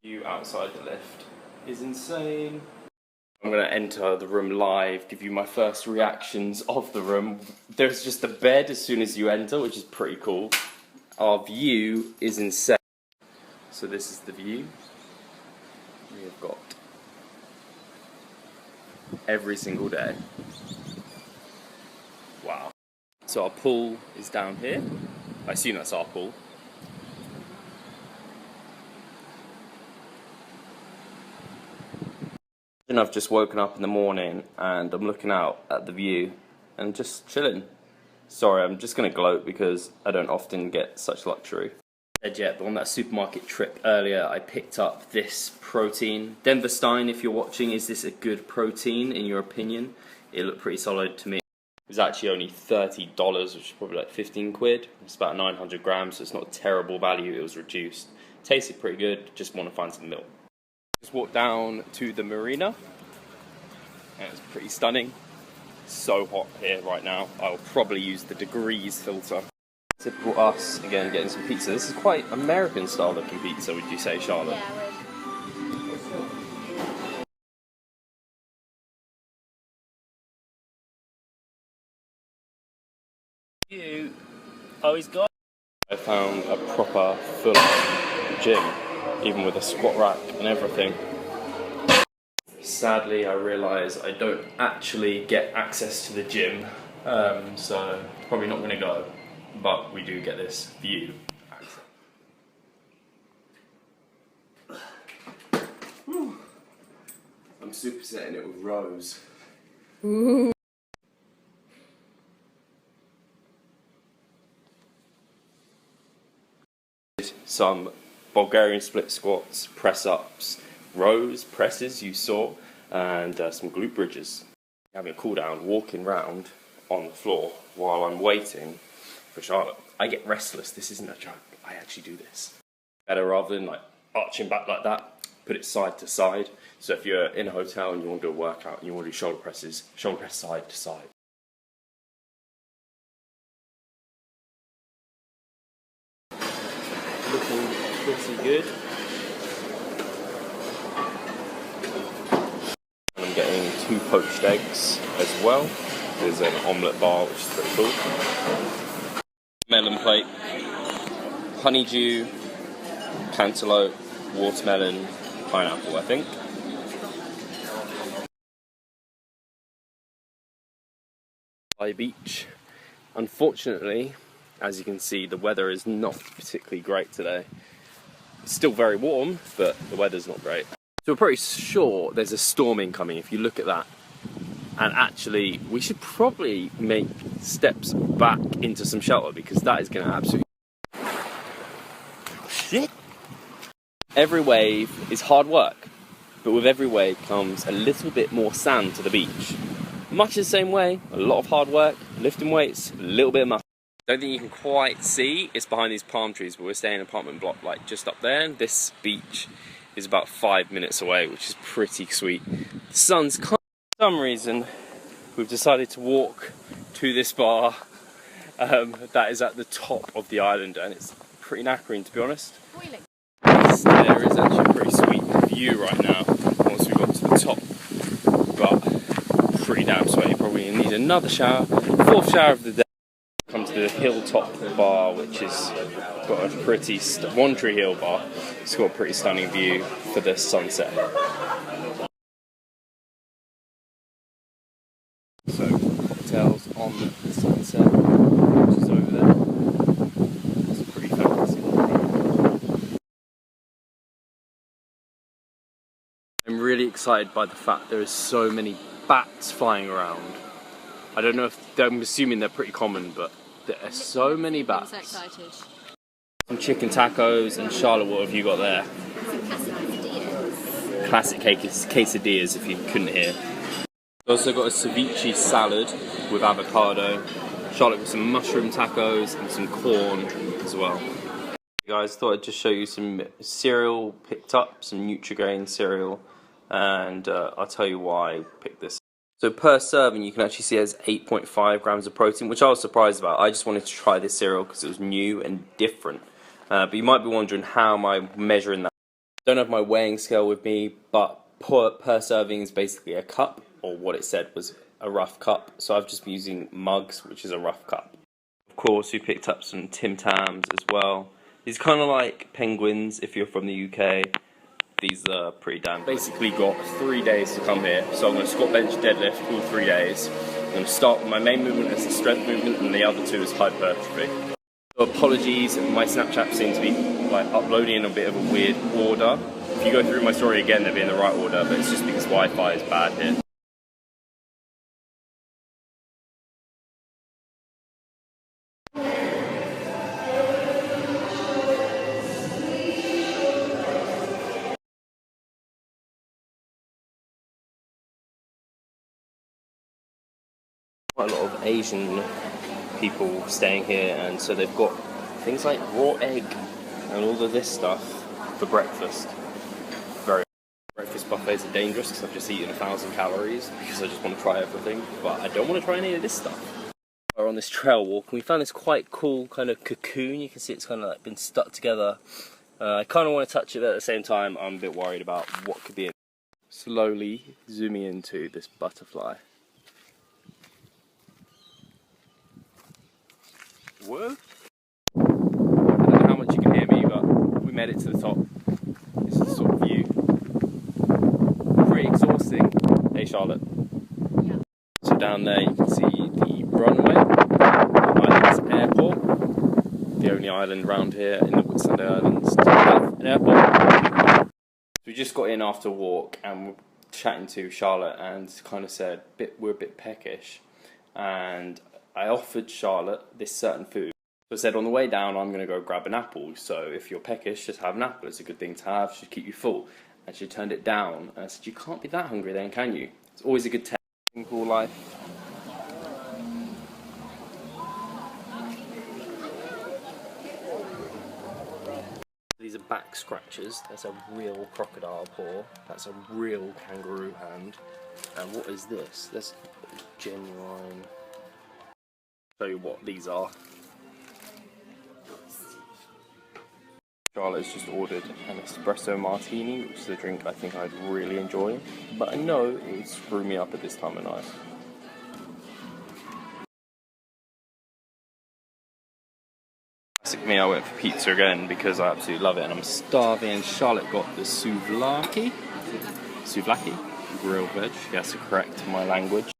view outside the lift is insane. I'm going to enter the room live, give you my first reactions of the room. There's just a bed as soon as you enter, which is pretty cool. Our view is insane. So this is the view. We have got every single day. Wow. So our pool is down here. I assume that's our pool. And I've just woken up in the morning and I'm looking out at the view and just chilling. Sorry, I'm just going to gloat because I don't often get such luxury. Yet, but on that supermarket trip earlier, I picked up this protein. Denver Stein, if you're watching, is this a good protein in your opinion? It looked pretty solid to me. It was actually only $30, which is probably like 15 quid. It's about 900 grams, so it's not a terrible value. It was reduced. Tasted pretty good, just want to find some milk. Just walked down to the marina, and it's pretty stunning. So hot here right now. I'll probably use the degrees filter. Typical us, again, getting some pizza. This is quite American style looking pizza, would you say, Charlotte? Yeah, oh, he's got. I found a proper full gym, even with a squat rack and everything. Sadly, I realise I don't actually get access to the gym, so probably not going to go, but we do get this view. I'm supersetting it with rows. Ooh. Some Bulgarian split squats, press-ups, rows, presses you saw, and some glute bridges. Having a cool down, walking round on the floor while I'm waiting for Charlotte. I get restless, this isn't a joke, I actually do this. Better rather than like arching back like that, put it side to side. So if you're in a hotel and you want to do a workout and you want to do shoulder press side to side. Looking pretty good. I'm getting 2 poached eggs as well. There's an omelette bar, which is pretty cool. Melon plate, honeydew, cantaloupe, watermelon, pineapple, I think. By beach. Unfortunately, as you can see, the weather is not particularly great today. It's still very warm, but the weather's not great. So we're pretty sure there's a storm incoming if you look at that. And actually, we should probably make steps back into some shelter because that is going to absolutely... Shit! Every wave is hard work, but with every wave comes a little bit more sand to the beach. Much the same way, a lot of hard work, lifting weights, a little bit of muscle. Don't think you can quite see, it's behind these palm trees, but we're staying in an apartment block like just up there, and this beach is about 5 minutes away, which is pretty sweet. The sun's kind of, for some reason, we've decided to walk to this bar that is at the top of the island, and it's pretty knackering, to be honest. Boiling. There is actually a pretty sweet view right now, once we got to the top, but pretty damn sweaty, probably need another shower, 4th shower of the day. Come to the hilltop bar, which has got a pretty One Tree Hill bar. It's got a pretty stunning view for the sunset. So cocktails on the sunset, which is over there. It's pretty fancy. I'm really excited by the fact there is so many bats flying around. I don't know if, I'm assuming they're pretty common, but there are so many bats. I'm so excited. Some chicken tacos, and Charlotte, what have you got there? Some Classic quesadillas, if you couldn't hear. Also got a ceviche salad with avocado. Charlotte got some mushroom tacos and some corn as well. Guys, thought I'd just show you some cereal picked up, some Nutri-Grain cereal, and I'll tell you why I picked this. So per serving, you can actually see it has 8.5 grams of protein, which I was surprised about. I just wanted to try this cereal because it was new and different. But you might be wondering, how am I measuring that? Don't have my weighing scale with me, but per serving is basically a cup, or what it said was a rough cup. So I've just been using mugs, which is a rough cup. Of course, we picked up some Tim Tams as well. These kind of like penguins if you're from the UK. These are pretty damn good. Basically got 3 days to come here, so I'm going to squat, bench, deadlift all 3 days. I'm going to start with my main movement as the strength movement, and the other two is hypertrophy. So apologies, my Snapchat seems to be like uploading in a bit of a weird order. If you go through my story again, they'll be in the right order, but it's just because Wi-Fi is bad here. Quite a lot of Asian people staying here, and so they've got things like raw egg and all of this stuff for breakfast. Breakfast buffets are dangerous because I've just eaten 1,000 calories because I just want to try everything, but I don't want to try any of this stuff. We're on this trail walk and we found this quite cool kind of cocoon. You can see it's kind of like been stuck together. I kind of want to touch it, but at the same time I'm a bit worried about what could be in it. Slowly zooming into this butterfly. Whoa! I don't know how much you can hear me, but we made it to the top. This is the sort of view. Pretty exhausting. Hey Charlotte. Yeah. So down there you can see the runway, the island's airport. The only island around here in the Whitsunday Islands to have an airport. So we just got in after a walk and we're chatting to Charlotte and kind of said we're a bit peckish, and I offered Charlotte this certain food. So I said on the way down I'm going to go grab an apple, so if you're peckish just have an apple, it's a good thing to have, should keep you full. And she turned it down and I said, you can't be that hungry then, can you? It's always a good test in cool life. These are back scratchers. That's a real crocodile paw. That's a real kangaroo hand. And what is this? That's genuine. Show you what these are. Charlotte's just ordered an espresso martini, which is a drink I think I'd really enjoy, but I know it would screw me up at this time of night. Classic me, I went for pizza again because I absolutely love it and I'm starving. Charlotte got the souvlaki, grilled veg, yes, to correct my language.